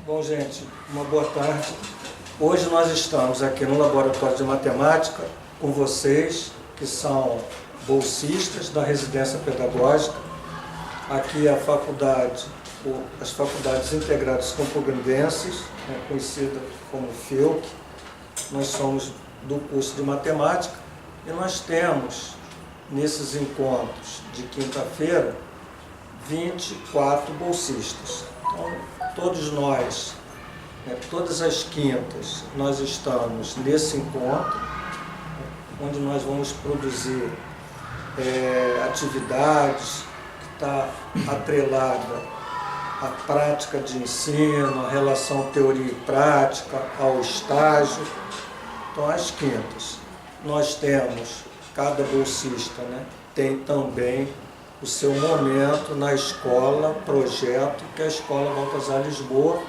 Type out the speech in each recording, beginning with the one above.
Bom, gente, uma boa tarde. Hoje nós estamos aqui no Laboratório de Matemática com vocês, que são bolsistas da residência pedagógica. Aqui a faculdade, as Faculdades Integradas Campograndenses, conhecida como FEUC. Nós somos do curso de Matemática e nós temos, nesses encontros de quinta-feira, 24 bolsistas. Então, todos nós, todas as quintas, nós estamos nesse encontro, onde nós vamos produzir atividades que está atrelada à prática de ensino, à relação teoria e prática, ao estágio. Então, às quintas, nós temos, cada bolsista tem também o seu momento na escola, projeto, que é a Escola Baltazar Lisboa,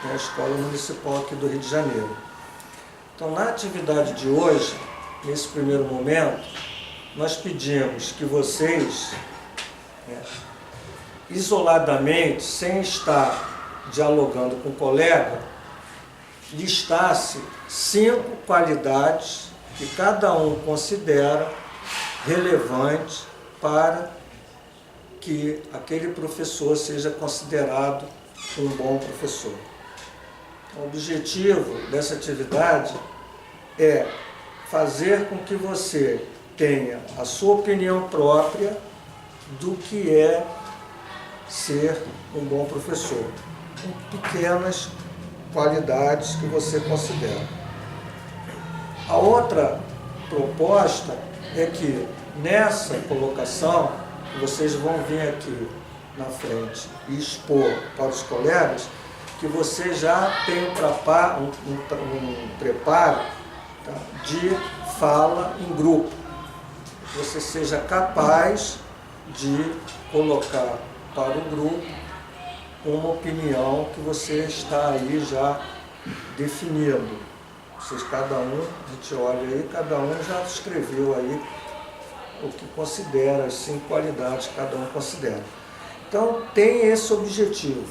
a escola municipal aqui do Rio de Janeiro. Então, na atividade de hoje, nesse primeiro momento, nós pedimos que vocês, isoladamente, sem estar dialogando com o colega, listasse 5 qualidades que cada um considera relevantes para que aquele professor seja considerado um bom professor. O objetivo dessa atividade é fazer com que você tenha a sua opinião própria do que é ser um bom professor, com pequenas qualidades que você considera. A outra proposta é que nessa colocação vocês vão vir aqui na frente e expor para os colegas que você já tem um preparo de fala em grupo. Que você seja capaz de colocar para o grupo uma opinião que você está aí já definindo. Vocês, cada um, a gente olha aí, cada um já escreveu aí o que considera, as 5 qualidades que cada um considera. Então, tem esse objetivo.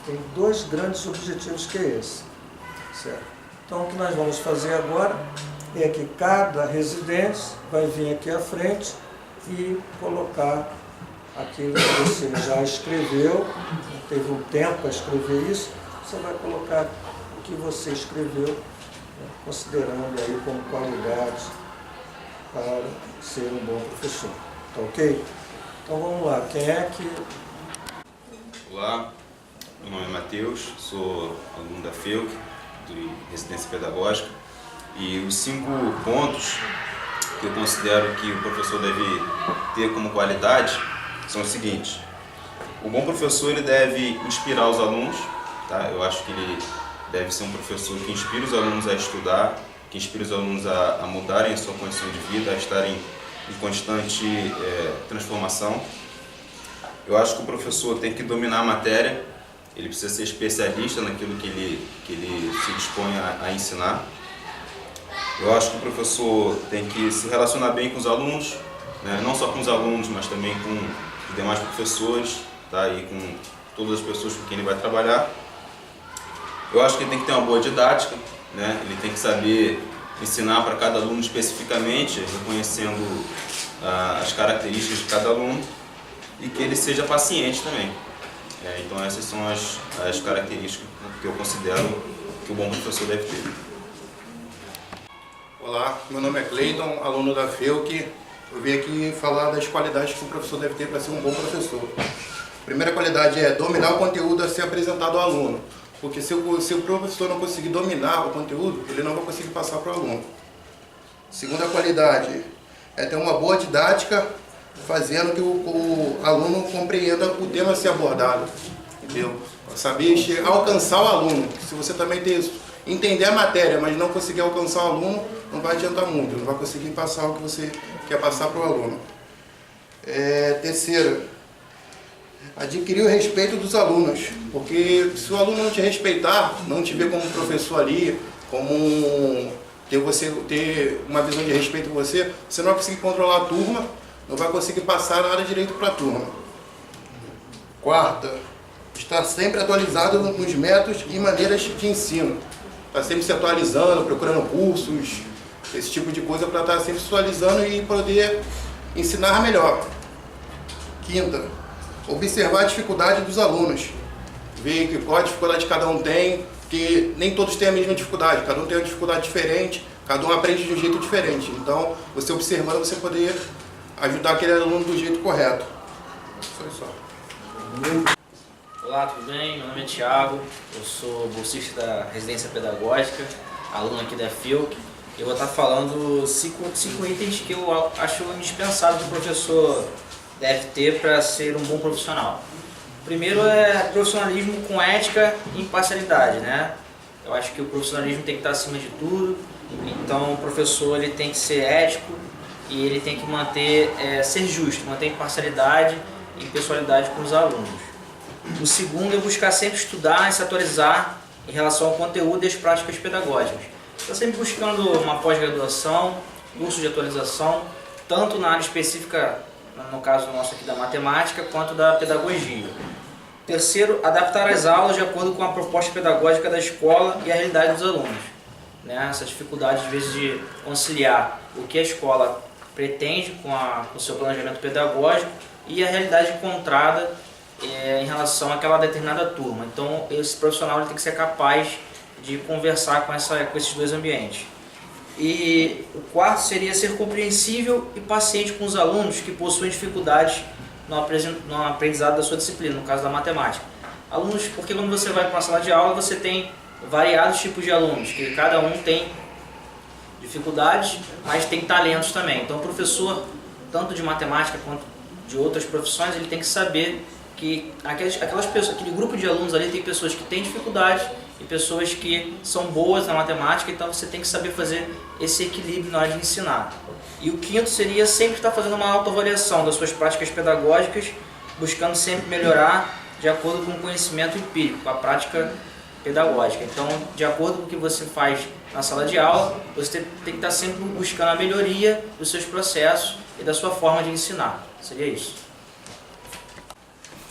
Tem 2 grandes objetivos que é esse. Certo? Então, o que nós vamos fazer agora é que cada residente vai vir aqui à frente e colocar aquilo que você já escreveu, teve um tempo para escrever isso, você vai colocar o que você escreveu, considerando aí como qualidades para ser um bom professor. Tá ok? Então vamos lá, quem é que... Olá, meu nome é Matheus, sou aluno da FEUC, de residência pedagógica, e os 5 pontos que eu considero que o professor deve ter como qualidade são os seguintes. O bom professor, ele deve inspirar os alunos, tá? Eu acho que ele deve ser um professor que inspira os alunos a estudar, que inspira os alunos a mudarem a sua condição de vida, a estarem em constante transformação. Eu acho que o professor tem que dominar a matéria, ele precisa ser especialista naquilo que ele se dispõe a ensinar. Eu acho que o professor tem que se relacionar bem com os alunos, não só com os alunos, mas também com os demais professores, tá? E com todas as pessoas com quem ele vai trabalhar. Eu acho que ele tem que ter uma boa didática, ele tem que saber ensinar para cada aluno especificamente, reconhecendo as características de cada aluno, e que ele seja paciente também. Então essas são as características que eu considero que o bom professor deve ter. Olá, meu nome é Cleiton, aluno da FEUC. Eu vim aqui falar das qualidades que o professor deve ter para ser um bom professor. A primeira qualidade é dominar o conteúdo a ser apresentado ao aluno. Porque se o professor não conseguir dominar o conteúdo, ele não vai conseguir passar para o aluno. Segunda qualidade é ter uma boa didática, fazendo que o aluno compreenda o tema a ser abordado. Entendeu? Saber alcançar o aluno. Se você também entender a matéria, mas não conseguir alcançar o aluno, não vai adiantar muito, não vai conseguir passar o que você quer passar para o aluno. Terceira, adquirir o respeito dos alunos, porque se o aluno não te respeitar, não te ver como professor ali, como ter uma visão de respeito por você, você não vai conseguir controlar a turma, não vai conseguir passar nada direito para a turma. Quarta, Estar sempre atualizado nos métodos e maneiras de ensino. Estar sempre se atualizando, procurando cursos, esse tipo de coisa para estar sempre se atualizando e poder ensinar melhor. Quinta, observar a dificuldade dos alunos. Ver qual a dificuldade que cada um tem, porque nem todos têm a mesma dificuldade, cada um tem uma dificuldade diferente, cada um aprende de um jeito diferente. Então, você observando, você poder ajudar aquele aluno do jeito correto. Foi só. Olá, tudo bem? Meu nome é Thiago, eu sou bolsista da residência pedagógica, aluno aqui da FIUC. Eu vou estar falando cinco itens que eu acho indispensável que o professor deve ter para ser um bom profissional. O primeiro é profissionalismo com ética e imparcialidade, né? Eu acho que o profissionalismo tem que estar acima de tudo, então o professor ele tem que ser ético e ele tem que ser justo, manter imparcialidade e pessoalidade com os alunos. O segundo é buscar sempre estudar e se atualizar em relação ao conteúdo e às práticas pedagógicas. Está sempre buscando uma pós-graduação, curso de atualização, tanto na área específica, no caso nosso aqui da matemática, quanto da pedagogia. Terceiro, adaptar as aulas de acordo com a proposta pedagógica da escola e a realidade dos alunos. Essa dificuldade, às vezes, de conciliar o que a escola pretende com o seu planejamento pedagógico e a realidade encontrada em relação àquela determinada turma. Então, esse profissional ele tem que ser capaz de conversar com esses dois ambientes. E o quarto seria ser compreensível e paciente com os alunos que possuem dificuldades no aprendizado da sua disciplina, no caso da matemática. Alunos, porque quando você vai para uma sala de aula, você tem variados tipos de alunos, que cada um tem dificuldades, mas tem talentos também. Então, o professor, tanto de matemática quanto de outras profissões, ele tem que saber que aquelas pessoas, aquele grupo de alunos ali tem pessoas que têm dificuldades e pessoas que são boas na matemática, então você tem que saber fazer esse equilíbrio na hora de ensinar. E o quinto seria sempre estar fazendo uma autoavaliação das suas práticas pedagógicas, buscando sempre melhorar de acordo com o conhecimento empírico, com a prática pedagógica. Então, de acordo com o que você faz na sala de aula, você tem que estar sempre buscando a melhoria dos seus processos e da sua forma de ensinar. Seria isso.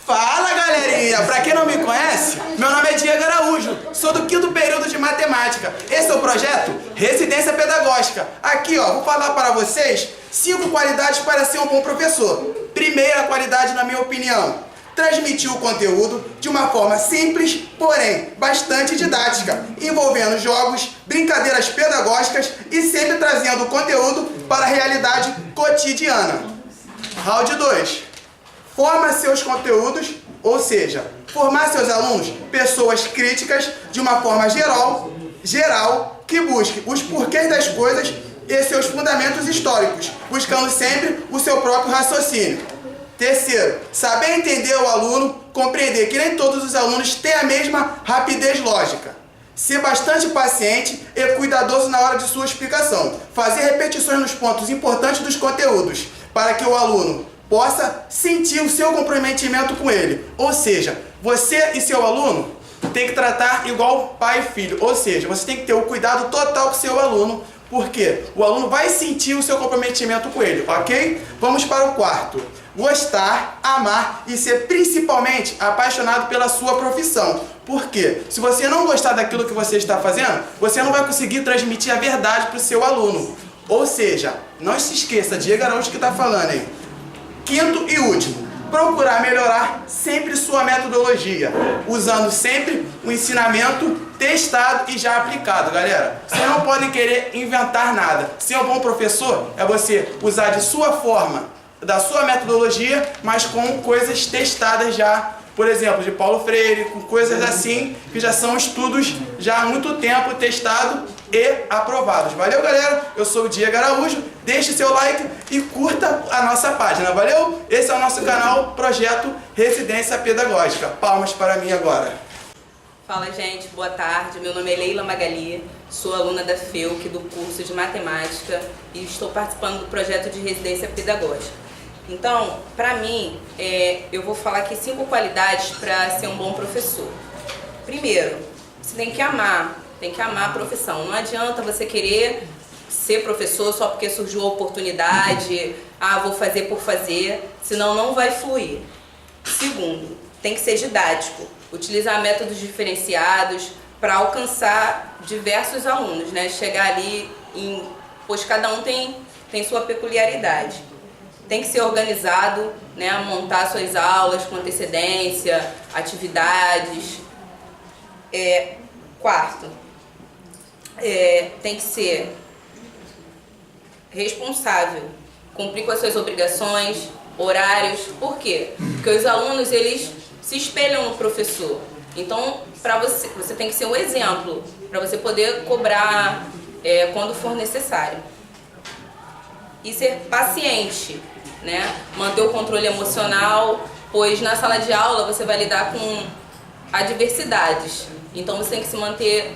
Fala, galerinha! Pra quem não me conhece, meu nome é Diego Araújo, sou do 5º período de matemática. Esse é o projeto Residência Pedagógica. Aqui, ó, vou falar para vocês 5 qualidades para ser um bom professor. Primeira qualidade, na minha opinião, transmitir o conteúdo de uma forma simples, porém bastante didática, envolvendo jogos, brincadeiras pedagógicas e sempre trazendo o conteúdo para a realidade cotidiana. Round 2. Forma seus conteúdos, ou seja, formar seus alunos pessoas críticas de uma forma geral, que busque os porquês das coisas e seus fundamentos históricos, buscando sempre o seu próprio raciocínio. Terceiro, saber entender o aluno, compreender que nem todos os alunos têm a mesma rapidez lógica. Ser bastante paciente e cuidadoso na hora de sua explicação. Fazer repetições nos pontos importantes dos conteúdos, para que o aluno possa sentir o seu comprometimento com ele. Ou seja, você e seu aluno tem que tratar igual pai e filho. Ou seja, você tem que ter o cuidado total com o seu aluno, porque o aluno vai sentir o seu comprometimento com ele, ok? Vamos para o quarto. Gostar, amar e ser principalmente apaixonado pela sua profissão. Porque se você não gostar daquilo que você está fazendo, você não vai conseguir transmitir a verdade para o seu aluno. Ou seja, não se esqueça, Diego Araújo que está falando aí. Quinto e último, procurar melhorar sempre sua metodologia, usando sempre um ensinamento testado e já aplicado, galera. Vocês não podem querer inventar nada. Ser um bom professor é você usar de sua forma, da sua metodologia, mas com coisas testadas já, por exemplo, de Paulo Freire, com coisas assim, que já são estudos já há muito tempo testados e aprovados. Valeu, galera? Eu sou o Diego Araújo. Deixe seu like e curta a nossa página. Valeu? Esse é o nosso canal Projeto Residência Pedagógica. Palmas para mim agora. Fala, gente. Boa tarde. Meu nome é Leila Magali. Sou aluna da FIUC do curso de Matemática e estou participando do projeto de Residência Pedagógica. Então, para mim, eu vou falar aqui 5 qualidades para ser um bom professor. Primeiro, você tem que amar a profissão. Não adianta você querer ser professor só porque surgiu a oportunidade, vou fazer por fazer, senão não vai fluir. Segundo, tem que ser didático, utilizar métodos diferenciados para alcançar diversos alunos, né? Chegar ali, pois cada um tem sua peculiaridade. Tem que ser organizado, né? Montar suas aulas com antecedência, atividades. Quarto, tem que ser responsável, cumprir com as suas obrigações, horários. Por quê? Porque os alunos, eles se espelham no professor. Então, você tem que ser um exemplo para você poder cobrar quando for necessário. E ser paciente, né? Manter o controle emocional, pois na sala de aula você vai lidar com adversidades. Então você tem que se manter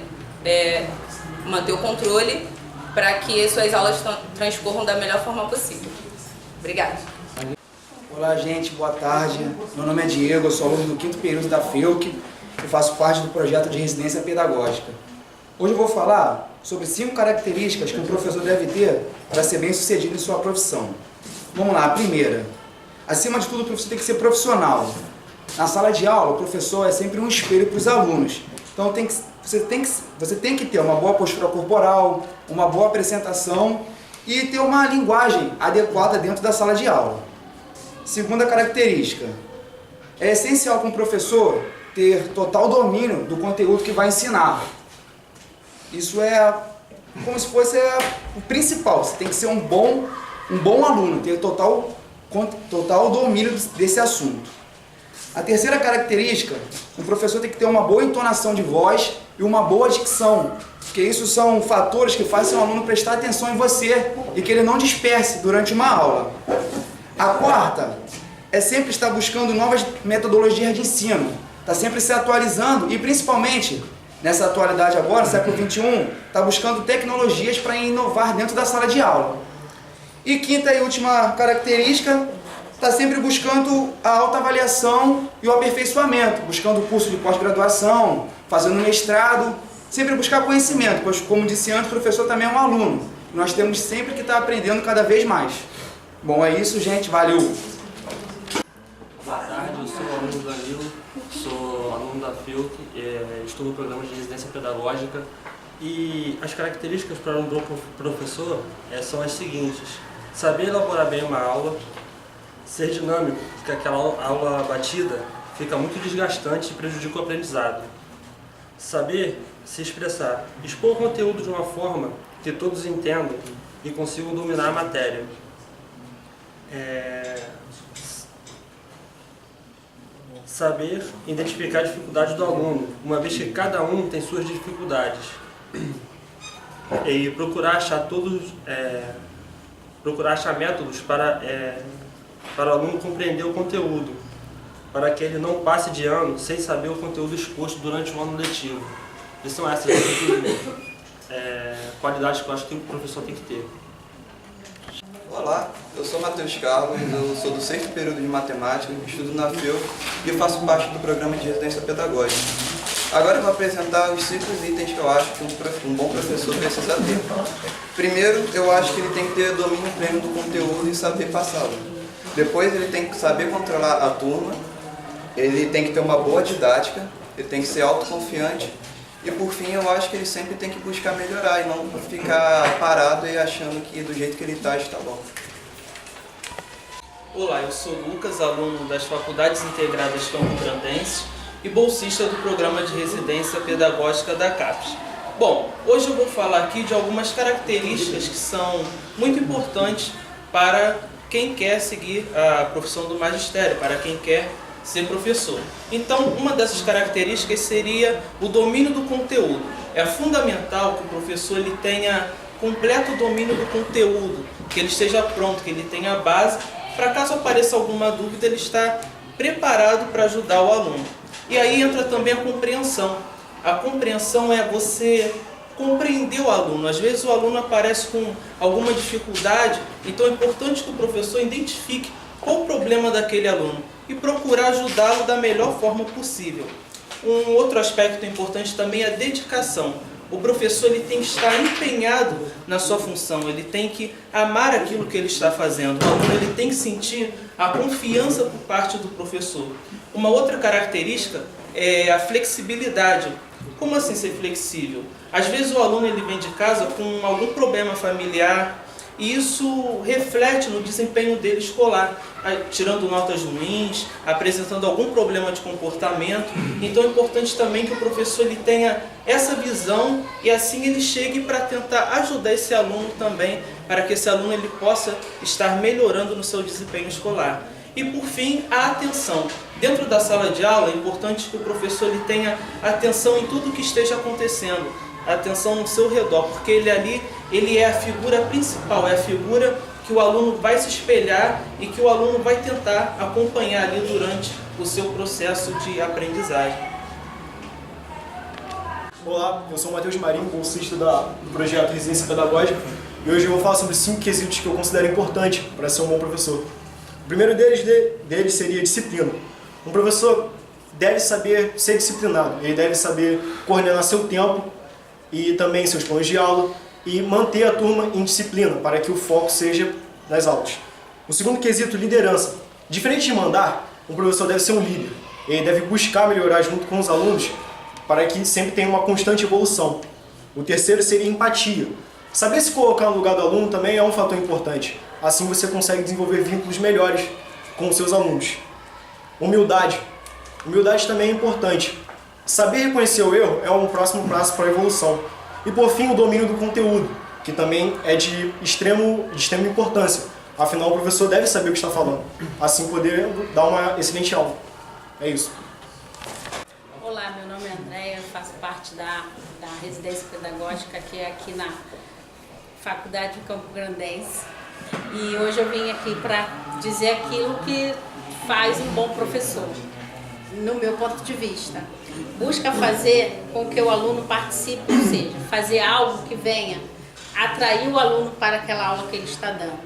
o controle para que suas aulas transcorram da melhor forma possível. Obrigada. Olá, gente, boa tarde. Meu nome é Diego, eu sou aluno do 5º período da FEUC e faço parte do projeto de residência pedagógica. Hoje eu vou falar sobre 5 características que um professor deve ter para ser bem sucedido em sua profissão. Vamos lá, a primeira. Acima de tudo, o professor tem que ser profissional. Na sala de aula, o professor é sempre um espelho para os alunos. Então você tem que ter uma boa postura corporal, uma boa apresentação e ter uma linguagem adequada dentro da sala de aula. Segunda característica. É essencial para um professor ter total domínio do conteúdo que vai ensinar. Isso é como se fosse o principal. Você tem que ser um bom aluno, ter total domínio desse assunto. A terceira característica, o professor tem que ter uma boa entonação de voz e uma boa dicção, porque isso são fatores que fazem o aluno prestar atenção em você e que ele não disperse durante uma aula. A quarta é sempre estar buscando novas metodologias de ensino, está sempre se atualizando e principalmente nessa atualidade agora, século XXI, está buscando tecnologias para inovar dentro da sala de aula. E quinta e última característica, está sempre buscando a autoavaliação e o aperfeiçoamento, buscando o curso de pós-graduação, fazendo mestrado, sempre buscar conhecimento, pois, como disse antes, o professor também é um aluno. Nós temos sempre que estar aprendendo cada vez mais. Bom, é isso, gente. Valeu! Boa tarde, eu sou o aluno Danilo, sou aluno da FEUC, estou no programa de residência pedagógica e as características para um bom professor são as seguintes: saber elaborar bem uma aula, ser dinâmico, porque aquela aula batida fica muito desgastante e prejudica o aprendizado. Saber se expressar, expor o conteúdo de uma forma que todos entendam e consigam dominar a matéria. Saber identificar a dificuldade do aluno, uma vez que cada um tem suas dificuldades. E procurar achar métodos para o aluno compreender o conteúdo, para que ele não passe de ano sem saber o conteúdo exposto durante o ano letivo. E são essas qualidades que eu acho que o professor tem que ter. Olá, eu sou Matheus Carlos, eu sou do 6º período de matemática, estudo na FEUC e faço parte do programa de residência pedagógica. Agora eu vou apresentar os 5 itens que eu acho que um bom professor precisa ter. Primeiro, eu acho que ele tem que ter domínio pleno do conteúdo e saber passá-lo. Depois, ele tem que saber controlar a turma, ele tem que ter uma boa didática, ele tem que ser autoconfiante e, por fim, eu acho que ele sempre tem que buscar melhorar e não ficar parado e achando que do jeito que ele está bom. Olá, eu sou Lucas, aluno das Faculdades Integradas Campo Grandense e bolsista do Programa de Residência Pedagógica da CAPES. Bom, hoje eu vou falar aqui de algumas características que são muito importantes para quem quer seguir a profissão do magistério, para quem quer ser professor. Então, uma dessas características seria o domínio do conteúdo. É fundamental que o professor ele tenha completo domínio do conteúdo, que ele esteja pronto, que ele tenha a base, para caso apareça alguma dúvida, ele está preparado para ajudar o aluno. E aí entra também a compreensão. A compreensão é você compreender o aluno. Às vezes o aluno aparece com alguma dificuldade, então é importante que o professor identifique qual o problema daquele aluno e procurar ajudá-lo da melhor forma possível. Um outro aspecto importante também é a dedicação. o professor ele tem que estar empenhado na sua função, ele tem que amar aquilo que ele está fazendo, o aluno ele tem que sentir a confiança por parte do professor. Uma outra característica é a flexibilidade. Como assim ser flexível? Às vezes o aluno ele vem de casa com algum problema familiar e isso reflete no desempenho dele escolar, tirando notas ruins, apresentando algum problema de comportamento. Então é importante também que o professor ele tenha essa visão e assim ele chegue para tentar ajudar esse aluno também, para que esse aluno ele possa estar melhorando no seu desempenho escolar. E por fim, a atenção. Dentro da sala de aula é importante que o professor ele tenha atenção em tudo que esteja acontecendo, atenção no seu redor, porque ele é a figura principal, é a figura que o aluno vai se espelhar e que o aluno vai tentar acompanhar ali durante o seu processo de aprendizagem. Olá, eu sou o Matheus Marinho, bolsista do projeto Residência Pedagógica, e hoje eu vou falar sobre 5 quesitos que eu considero importantes para ser um bom professor. O primeiro deles seria disciplina. Um professor deve saber ser disciplinado, ele deve saber coordenar seu tempo e também seus planos de aula e manter a turma em disciplina para que o foco seja nas aulas. O segundo quesito, liderança. Diferente de mandar, um professor deve ser um líder. Ele deve buscar melhorar junto com os alunos para que sempre tenha uma constante evolução. O terceiro seria empatia. Saber se colocar no lugar do aluno também é um fator importante. Assim você consegue desenvolver vínculos melhores com os seus alunos. Humildade. Humildade também é importante. Saber reconhecer o erro é um próximo passo para a evolução. E por fim, o domínio do conteúdo, que também é de extrema importância. Afinal, o professor deve saber o que está falando, assim poder dar uma excelente aula. É isso. Olá, meu nome é Andréia, faço parte da residência pedagógica que é aqui na Faculdade de Campo Grandense. E hoje eu vim aqui para dizer aquilo que faz um bom professor, no meu ponto de vista. Busca fazer com que o aluno participe, ou seja, fazer algo que venha atrair o aluno para aquela aula que ele está dando.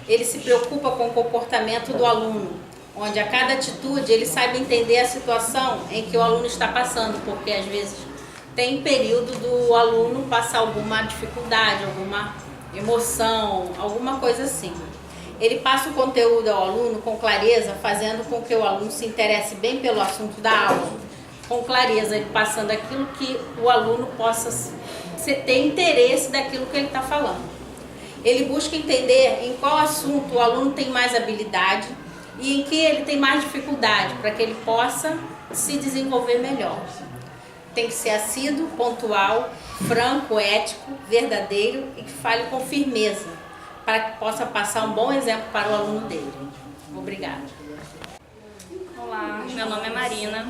Ele se preocupa com o comportamento do aluno, onde a cada atitude ele saiba entender a situação em que o aluno está passando, porque às vezes tem período do aluno passar alguma dificuldade, alguma emoção, alguma coisa assim. Ele passa o conteúdo ao aluno com clareza, fazendo com que o aluno se interesse bem pelo assunto da aula. Com clareza, ele passando aquilo que o aluno possa ter interesse daquilo que ele está falando. Ele busca entender em qual assunto o aluno tem mais habilidade e em que ele tem mais dificuldade, para que ele possa se desenvolver melhor. Tem que ser assíduo, pontual, franco, ético, verdadeiro e que fale com firmeza, para que possa passar um bom exemplo para o aluno dele. Obrigada. Olá, meu nome é Marina,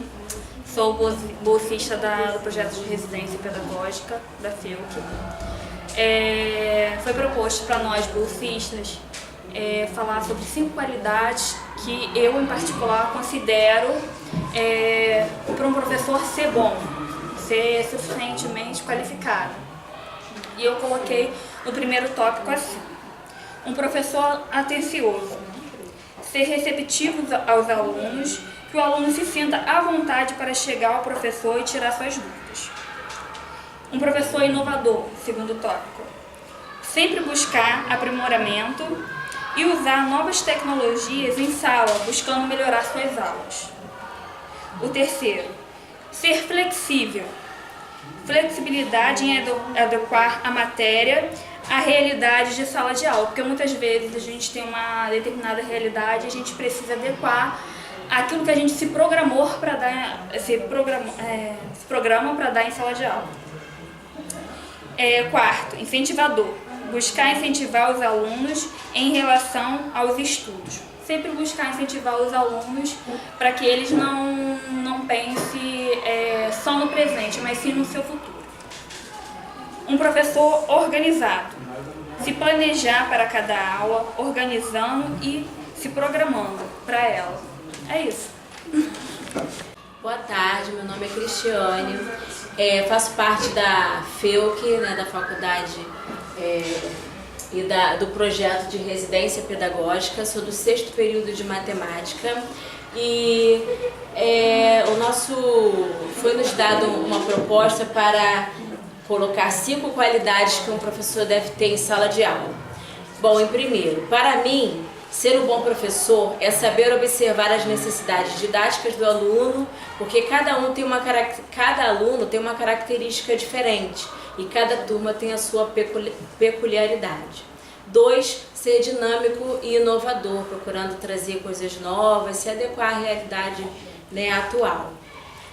sou bolsista do projeto de residência pedagógica da FEUC. Foi proposto para nós, bolsistas, falar sobre 5 qualidades que eu, em particular, considero para um professor ser bom, ser suficientemente qualificado. E eu coloquei no primeiro tópico assim: um professor atencioso, ser receptivo aos alunos, que o aluno se sinta à vontade para chegar ao professor e tirar suas dúvidas. Um professor inovador, segundo tópico, sempre buscar aprimoramento e usar novas tecnologias em sala, buscando melhorar suas aulas. O terceiro, ser flexível, flexibilidade em adequar a matéria à realidade de sala de aula, porque muitas vezes a gente tem uma determinada realidade e a gente precisa adequar aquilo que a gente se programou para dar, se programa para dar em sala de aula. Quarto, incentivador, buscar incentivar os alunos em relação aos estudos. Sempre buscar incentivar os alunos para que eles não pensem só no presente, mas sim no seu futuro. Um professor organizado, se planejar para cada aula, organizando e se programando para ela. É isso. Boa tarde, meu nome é Cristiane, faço parte da FEUC, né, da Faculdade e do projeto de residência pedagógica, sou do 6º período de matemática e foi nos dado uma proposta para colocar 5 qualidades que um professor deve ter em sala de aula. Bom, em primeiro, para mim, ser um bom professor é saber observar as necessidades didáticas do aluno, porque cada aluno tem uma característica diferente e cada turma tem a sua peculiaridade. 2, ser dinâmico e inovador, procurando trazer coisas novas, se adequar à realidade, né, atual.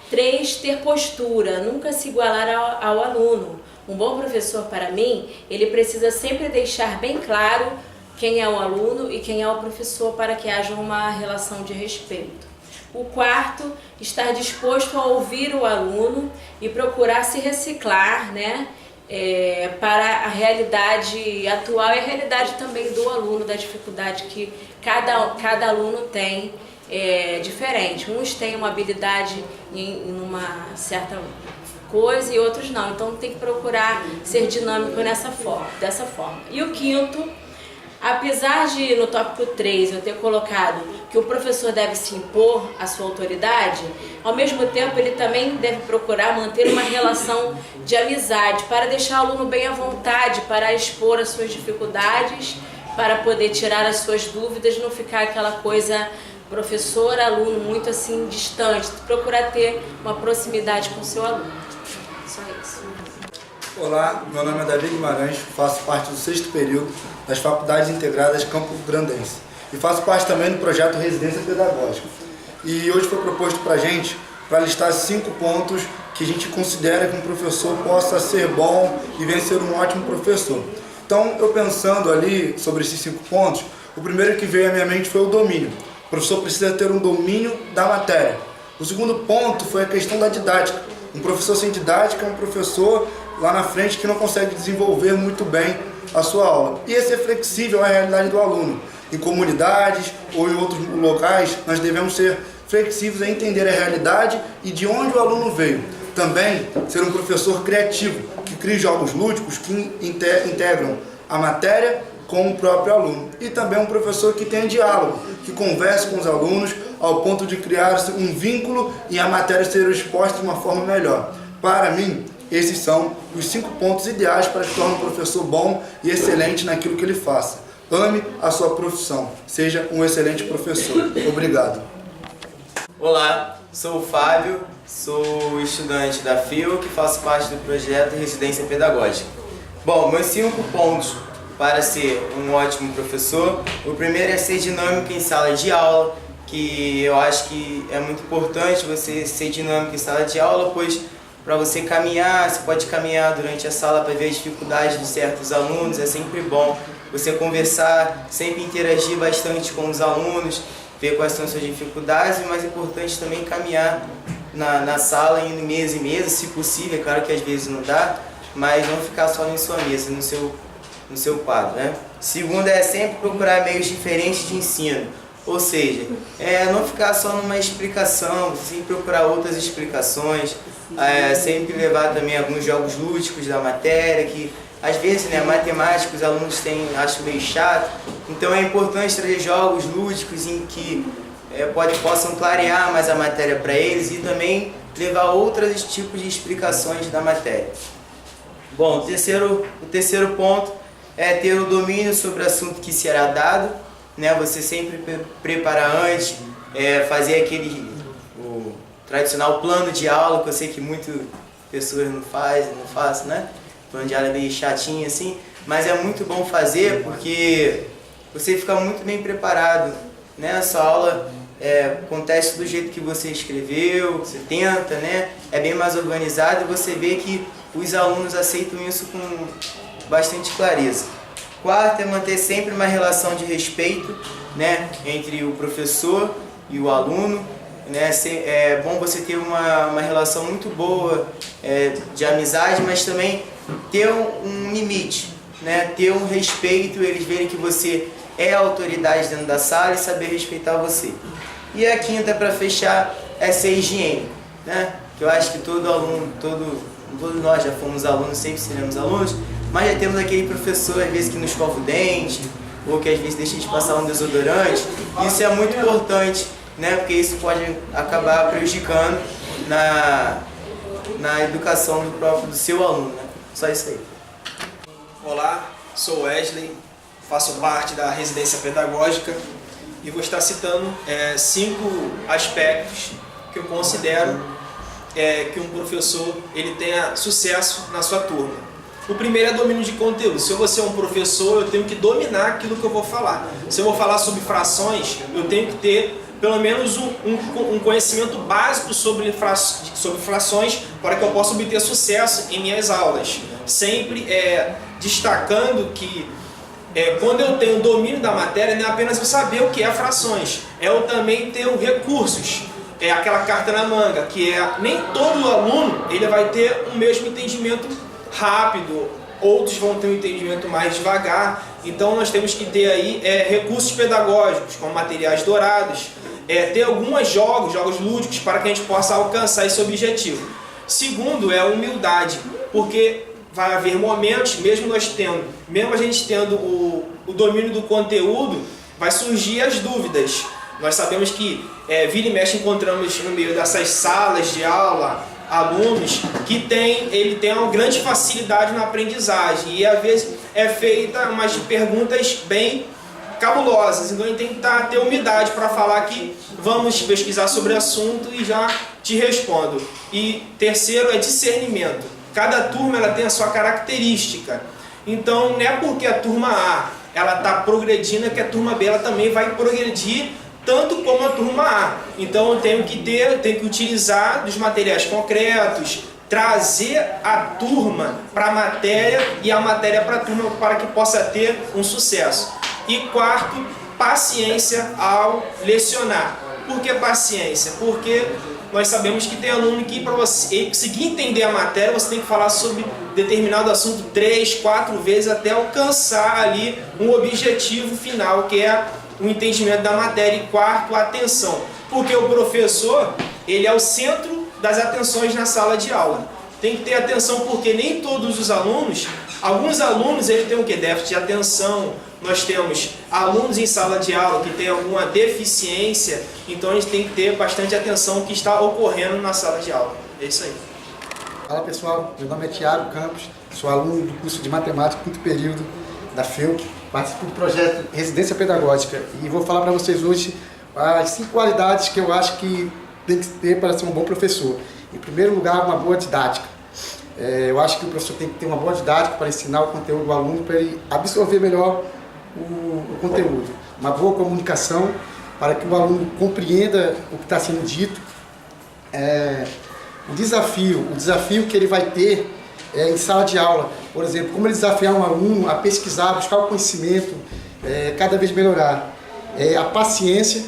3, ter postura, nunca se igualar ao aluno. Um bom professor, para mim, ele precisa sempre deixar bem claro quem é o aluno e quem é o professor para que haja uma relação de respeito. O 4, estar disposto a ouvir o aluno e procurar se reciclar, né, para a realidade atual e a realidade também do aluno, da dificuldade que cada aluno tem diferente. Uns têm uma habilidade em uma certa coisa e outros não, então tem que procurar ser dinâmico dessa forma. E o 5, apesar de no tópico 3 eu ter colocado que o professor deve se impor à sua autoridade, ao mesmo tempo ele também deve procurar manter uma relação de amizade para deixar o aluno bem à vontade, para expor as suas dificuldades, para poder tirar as suas dúvidas, não ficar aquela coisa professor-aluno muito assim distante, procurar ter uma proximidade com o seu aluno. Só isso. Olá, meu nome é Davi Guimarães, faço parte do 6º período das Faculdades Integradas Campo Grandense e faço parte também do projeto Residência Pedagógica. E hoje foi proposto para a gente para listar 5 pontos que a gente considera que um professor possa ser bom e venha ser um ótimo professor. Então, eu pensando ali sobre esses 5 pontos, o primeiro que veio à minha mente foi o domínio. O professor precisa ter um domínio da matéria. O segundo ponto foi a questão da didática. Um professor sem didática é um professor lá na frente que não consegue desenvolver muito bem a sua aula. E ser flexível à realidade do aluno. Em comunidades ou em outros locais, nós devemos ser flexíveis a entender a realidade e de onde o aluno veio. Também ser um professor criativo, que crie jogos lúdicos que integram a matéria com o próprio aluno. E também um professor que tenha diálogo, que converse com os alunos ao ponto de criar um vínculo e a matéria ser exposta de uma forma melhor. Para mim, esses são os 5 pontos ideais para que torne um professor bom e excelente naquilo que ele faça. Ame a sua profissão. Seja um excelente professor. Obrigado. Olá, sou o Fábio, sou estudante da FIUC, faço parte do projeto Residência Pedagógica. Bom, meus 5 pontos para ser um ótimo professor. O primeiro é ser dinâmico em sala de aula, que eu acho que é muito importante você ser dinâmico em sala de aula, pois para você caminhar, você pode caminhar durante a sala para ver as dificuldades de certos alunos, é sempre bom você conversar, sempre interagir bastante com os alunos, ver quais são as suas dificuldades e, mais importante, também caminhar na sala, indo mesa em mesa, se possível, é claro que às vezes não dá, mas não ficar só em sua mesa, no seu quadro, né? Segundo é sempre procurar meios diferentes de ensino, ou seja, não ficar só numa explicação, sempre procurar outras explicações, sempre levar também alguns jogos lúdicos da matéria, que às vezes, né, matemática os alunos acham meio chato, então é importante trazer jogos lúdicos em que possam clarear mais a matéria para eles e também levar outros tipos de explicações da matéria. Bom, o terceiro ponto é ter o domínio sobre o assunto que será dado, né? Você sempre preparar antes, fazer o tradicional plano de aula, que eu sei que muitas pessoas não fazem, né? Plano de aula é meio chatinho assim, mas é muito bom fazer porque você fica muito bem preparado, né? A sua aula acontece do jeito que você escreveu, você tenta, né? É bem mais organizado e você vê que os alunos aceitam isso com bastante clareza. Quarto é manter sempre uma relação de respeito, né, entre o professor e o aluno, né? É bom você ter uma relação muito boa de amizade, mas também ter um limite, né? Ter um respeito, eles verem que você é a autoridade dentro da sala e saber respeitar você. E a quinta, para fechar, é ser higiênico, né? Que eu acho que todo aluno, todos nós já fomos alunos, sempre seremos alunos, mas já temos aquele professor, às vezes, que nos escova o dente, ou que às vezes deixa de passar um desodorante. Isso é muito importante, né? Porque isso pode acabar prejudicando na educação do seu aluno, né? Só isso aí. Olá, sou Wesley, faço parte da residência pedagógica e vou estar citando 5 aspectos que eu considero que um professor ele tenha sucesso na sua turma. O primeiro é domínio de conteúdo. Se eu vou ser um professor, eu tenho que dominar aquilo que eu vou falar. Se eu vou falar sobre frações, eu tenho que ter pelo menos um conhecimento básico sobre frações para que eu possa obter sucesso em minhas aulas. Sempre destacando que quando eu tenho domínio da matéria, não é apenas eu saber o que é frações, é eu também ter recursos, aquela carta na manga, que nem todo aluno ele vai ter o mesmo entendimento rápido, outros vão ter um entendimento mais devagar, então nós temos que ter aí recursos pedagógicos, como materiais dourados, ter alguns jogos lúdicos para que a gente possa alcançar esse objetivo. Segundo é a humildade, porque vai haver momentos, mesmo a gente tendo o domínio do conteúdo, vai surgir as dúvidas. Nós sabemos que vira e mexe encontramos no meio dessas salas de aula alunos que ele tem uma grande facilidade na aprendizagem e às vezes é feita umas perguntas bem cabulosas, então a gente tem que ter humildade para falar que vamos pesquisar sobre o assunto e já te respondo. E terceiro é discernimento. Cada turma ela tem a sua característica, então não é porque a turma A ela está progredindo que a turma B ela também vai progredir tanto como a turma A. Então eu tenho que utilizar dos materiais concretos, trazer a turma para a matéria e a matéria para a turma para que possa ter um sucesso. E quarto, paciência ao lecionar. Por que paciência? Porque nós sabemos que tem aluno que para você conseguir entender a matéria, você tem que falar sobre determinado assunto 3, 4 vezes até alcançar ali um objetivo final, que é o entendimento da matéria. E quarto, a atenção. Porque o professor, ele é o centro das atenções na sala de aula. Tem que ter atenção porque nem todos os alunos, alguns alunos ele tem o que? Déficit de atenção. Nós temos alunos em sala de aula que têm alguma deficiência, então a gente tem que ter bastante atenção ao que está ocorrendo na sala de aula. É isso aí. Fala pessoal, meu nome é Thiago Campos, sou aluno do curso de Matemática, quinto período da FEUC, participo do projeto Residência Pedagógica e vou falar para vocês hoje as 5 qualidades que eu acho que tem que ter para ser um bom professor. Em primeiro lugar, uma boa didática. Eu acho que o professor tem que ter uma boa didática para ensinar o conteúdo do aluno, para ele absorver melhor o conteúdo. Uma boa comunicação para que o aluno compreenda o que está sendo dito. O desafio que ele vai ter em sala de aula, por exemplo, como ele desafiar um aluno a pesquisar, buscar o conhecimento, cada vez melhorar. A paciência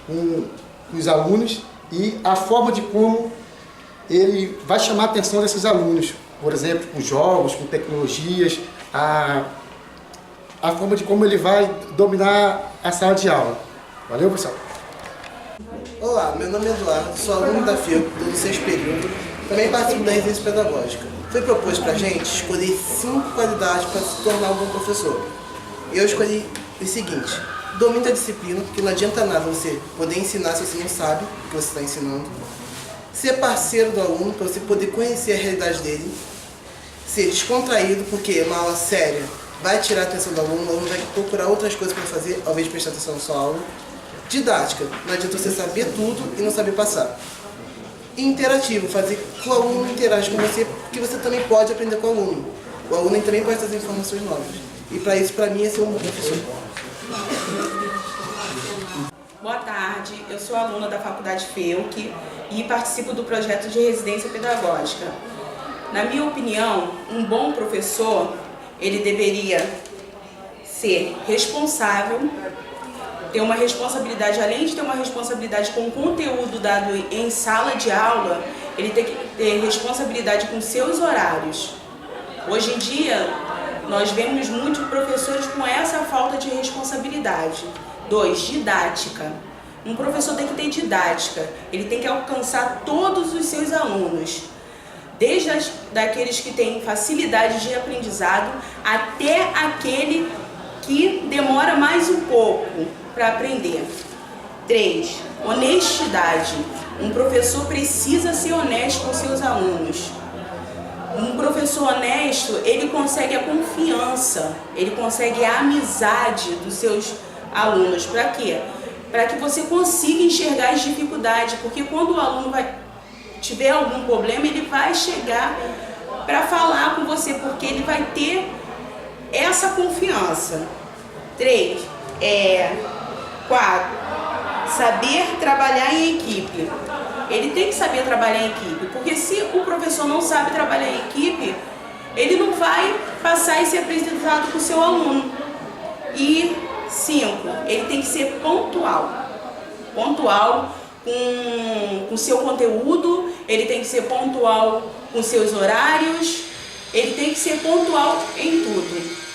com os alunos e a forma de como ele vai chamar a atenção desses alunos, por exemplo, com jogos, com tecnologias, a forma de como ele vai dominar a sala de aula. Valeu, pessoal! Olá, meu nome é Eduardo, sou aluno da FEUC do 6º período, também participo da residência pedagógica. Foi proposto para a gente escolher 5 qualidades para se tornar um bom professor. Eu escolhi o seguinte: domínio da disciplina, porque não adianta nada você poder ensinar se você não sabe o que você está ensinando. Ser parceiro do aluno, para você poder conhecer a realidade dele. Ser descontraído, porque uma aula séria vai tirar a atenção do aluno, o aluno vai procurar outras coisas para fazer, ao invés de prestar atenção na sua aula. Didática, não adianta você saber tudo e não saber passar. E interativo, fazer que o aluno interage com você, porque você também pode aprender com o aluno. O aluno também pode trazer informações novas. E para isso, para mim, esse é um bom professor. Boa tarde, eu sou aluna da Faculdade FEUC e participo do projeto de residência pedagógica. Na minha opinião, um bom professor, ele deveria ser responsável, ter uma responsabilidade, além de ter uma responsabilidade com o conteúdo dado em sala de aula, ele tem que ter responsabilidade com seus horários. Hoje em dia, nós vemos muitos professores com essa falta de responsabilidade. 2, didática. Um professor tem que ter didática, ele tem que alcançar todos os seus alunos, desde daqueles que têm facilidade de aprendizado até aquele que demora mais um pouco para aprender. 3, honestidade. Um professor precisa ser honesto com seus alunos. Um professor professor honesto, ele consegue a confiança, ele consegue a amizade dos seus alunos. Para quê? Para que você consiga enxergar as dificuldades, porque quando o aluno tiver algum problema, ele vai chegar para falar com você, porque ele vai ter essa confiança. 4. Saber trabalhar em equipe. Ele tem que saber trabalhar em equipe, porque se o professor não sabe trabalhar em equipe, ele não vai passar e ser apresentado para o seu aluno. E 5, ele tem que ser pontual. Pontual com o seu conteúdo, ele tem que ser pontual com seus horários, ele tem que ser pontual em tudo.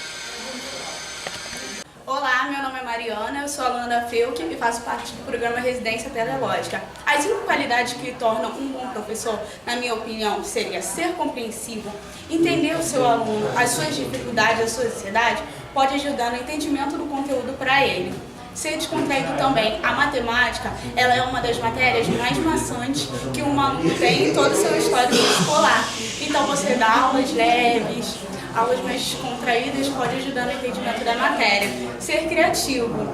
Olá, meu nome é Mariana, eu sou aluna da FEUC e faço parte do programa Residência Pedagógica. As 5 qualidades que tornam um bom professor, na minha opinião, seria ser compreensivo, entender o seu aluno, as suas dificuldades, a sua ansiedade, pode ajudar no entendimento do conteúdo para ele. Ser descontraído também. A matemática, ela é uma das matérias mais maçantes que um aluno tem em todo o seu histórico escolar. Então você dá aulas leves, aulas mais descontraídas pode ajudar no entendimento da matéria. Ser criativo.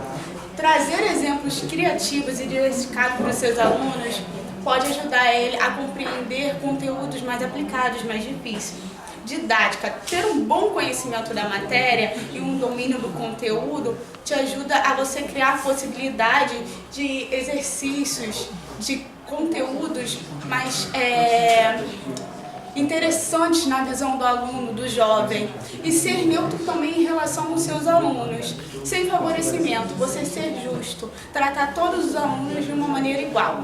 Trazer exemplos criativos e diversificados para os seus alunos pode ajudar ele a compreender conteúdos mais aplicados, mais difíceis. Didática. Ter um bom conhecimento da matéria e um domínio do conteúdo te ajuda a você criar a possibilidade de exercícios, de conteúdos mais interessantes na visão do aluno, do jovem. E ser neutro também em relação aos seus alunos. Sem favorecimento, você ser justo, tratar todos os alunos de uma maneira igual.